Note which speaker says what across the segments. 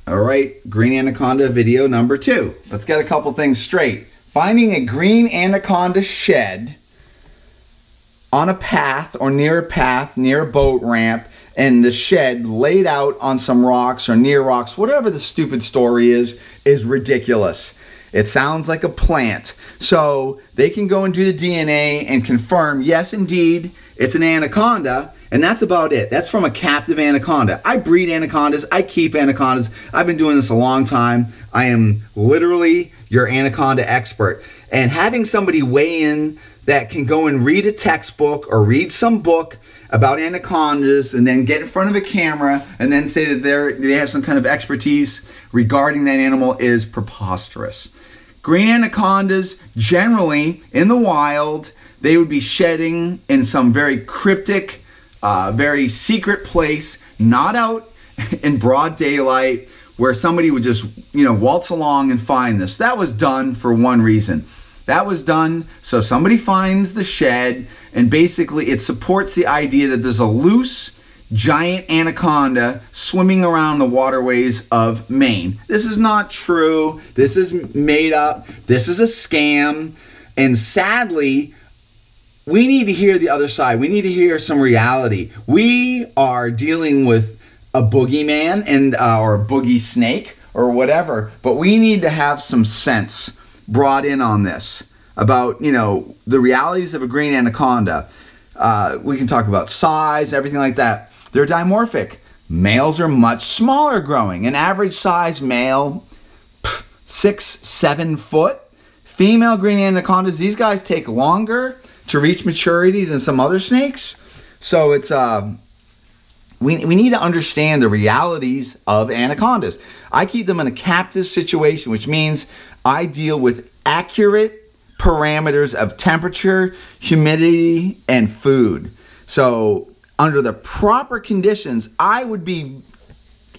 Speaker 1: All right, green anaconda video number 2. Let's get a couple things straight. Finding a green anaconda shed on a path or near a boat ramp, and the shed laid out on some rocks or near rocks, whatever the stupid story is ridiculous. It sounds like a plant. So they can go and do the DNA and confirm, yes, indeed, it's an anaconda, and that's about it. That's from a captive anaconda. I breed anacondas. I keep anacondas. I've been doing this a long time. I am literally your anaconda expert. And having somebody weigh in that can go and read a textbook or read some book about anacondas and then get in front of a camera and then say that they have some kind of expertise regarding that animal is preposterous. Green anacondas, generally in the wild, they would be shedding in some very cryptic, very secret place, not out in broad daylight where somebody would just, waltz along and find this. That was done for one reason. That was done so somebody finds the shed, and basically it supports the idea that there's a loose, giant anaconda swimming around the waterways of Maine. This is not true. This is made up. This is a scam. And sadly, we need to hear the other side. We need to hear some reality. We are dealing with a boogeyman or a boogie snake or whatever, but we need to have some sense brought in on this about, the realities of a green anaconda. We can talk about size, everything like that. They're dimorphic. Males are much smaller growing. An average size male, 6-7 foot. Female green anacondas, these guys take longer to reach maturity than some other snakes. So it's we need to understand the realities of anacondas. I keep them in a captive situation, which means I deal with accurate parameters of temperature, humidity, and food. So under the proper conditions, I would be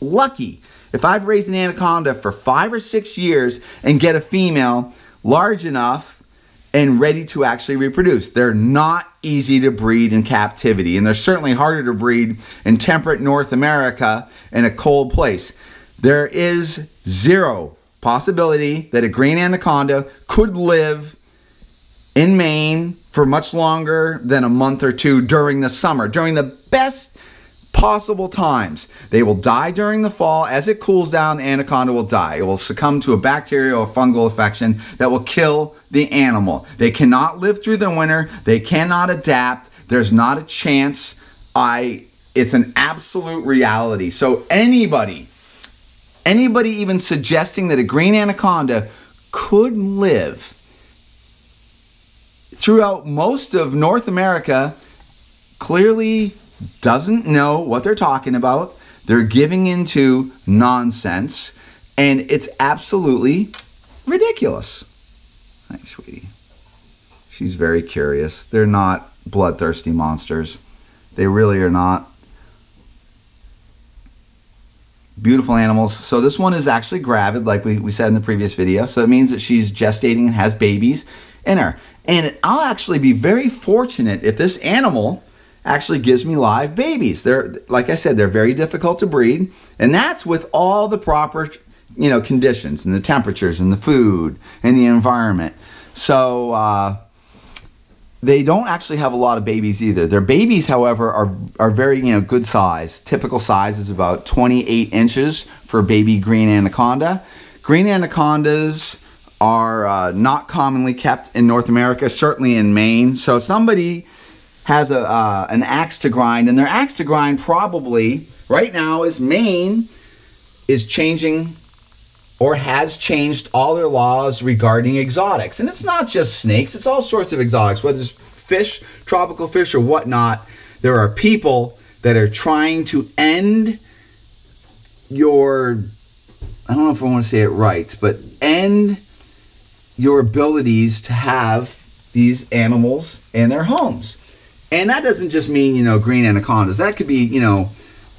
Speaker 1: lucky if I've raised an anaconda for 5 or 6 years and get a female large enough and ready to actually reproduce. They're not easy to breed in captivity, and they're certainly harder to breed in temperate North America in a cold place. There is zero possibility that a green anaconda could live in Maine for much longer than a month or two during the summer, during the best possible times. They will die during the fall. As it cools down, the anaconda will die. It will succumb to a bacterial or fungal infection that will kill the animal. They cannot live through the winter. They cannot adapt. There's not a chance. It's an absolute reality. So anybody even suggesting that a green anaconda could live throughout most of North America clearly doesn't know what they're talking about. They're giving into nonsense, and it's absolutely ridiculous. Hi, sweetie. She's very curious. They're not bloodthirsty monsters. They really are not. Beautiful animals. So this one is actually gravid, like we said in the previous video. So it means that she's gestating and has babies in her. And I'll actually be very fortunate if this animal actually gives me live babies. Like I said, they're very difficult to breed, and that's with all the proper, conditions and the temperatures and the food and the environment. So they don't actually have a lot of babies either. Their babies, however, are very good size. Typical size is about 28 inches for a baby green anaconda. Green anacondas are not commonly kept in North America, certainly in Maine. So somebody has an axe to grind, and their axe to grind probably right now is Maine is changing or has changed all their laws regarding exotics. And it's not just snakes, it's all sorts of exotics, whether it's fish, tropical fish, or whatnot. There are people that are trying to end your, I don't know if I want to say it right, but end your abilities to have these animals in their homes. And that doesn't just mean, green anacondas. That could be,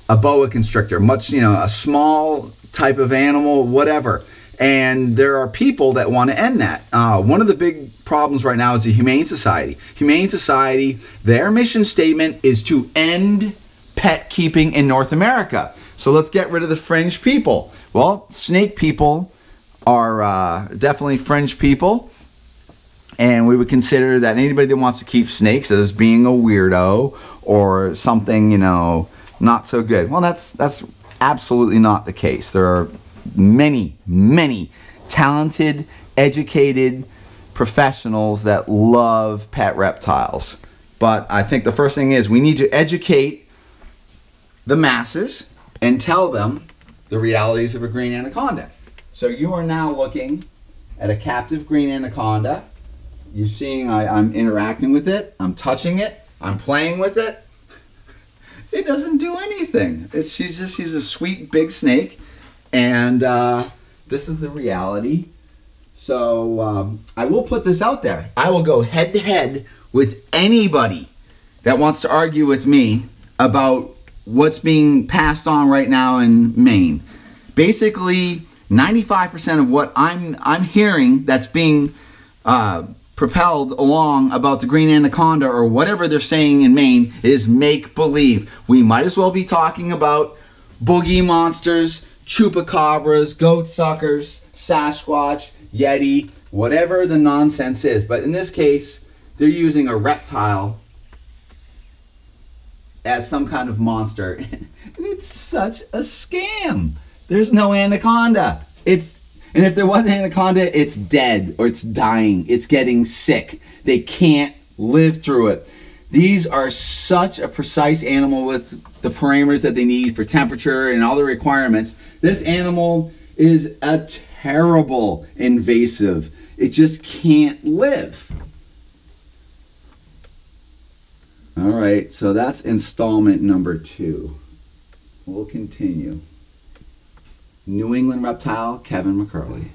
Speaker 1: a boa constrictor, a small type of animal, whatever. And there are people that want to end that. One of the big problems right now is the Humane Society. Humane Society, their mission statement is to end pet keeping in North America. So let's get rid of the fringe people. Well, snake people are definitely fringe people. And we would consider that anybody that wants to keep snakes as being a weirdo or something, you know, not so good. Well, that's absolutely not the case. There are many, many talented, educated professionals that love pet reptiles. But I think the first thing is we need to educate the masses and tell them the realities of a green anaconda. So you are now looking at a captive green anaconda. You're seeing I'm interacting with it, I'm touching it, I'm playing with it. It doesn't do anything. She's a sweet big snake, and this is the reality. So I will put this out there. I will go head to head with anybody that wants to argue with me about what's being passed on right now in Maine. Basically, 95% of what I'm hearing that's being propelled along about the green anaconda or whatever they're saying in Maine is make-believe. We might as well be talking about boogie monsters, chupacabras, goat suckers, Sasquatch, Yeti, whatever the nonsense is. But in this case, they're using a reptile as some kind of monster. And it's such a scam. There's no anaconda. And if there was an anaconda, it's dead or it's dying. It's getting sick. They can't live through it. These are such a precise animal with the parameters that they need for temperature and all the requirements. This animal is a terrible invasive. It just can't live. All right, so that's installment number 2. We'll continue. New England Reptile, Kevin McCurley.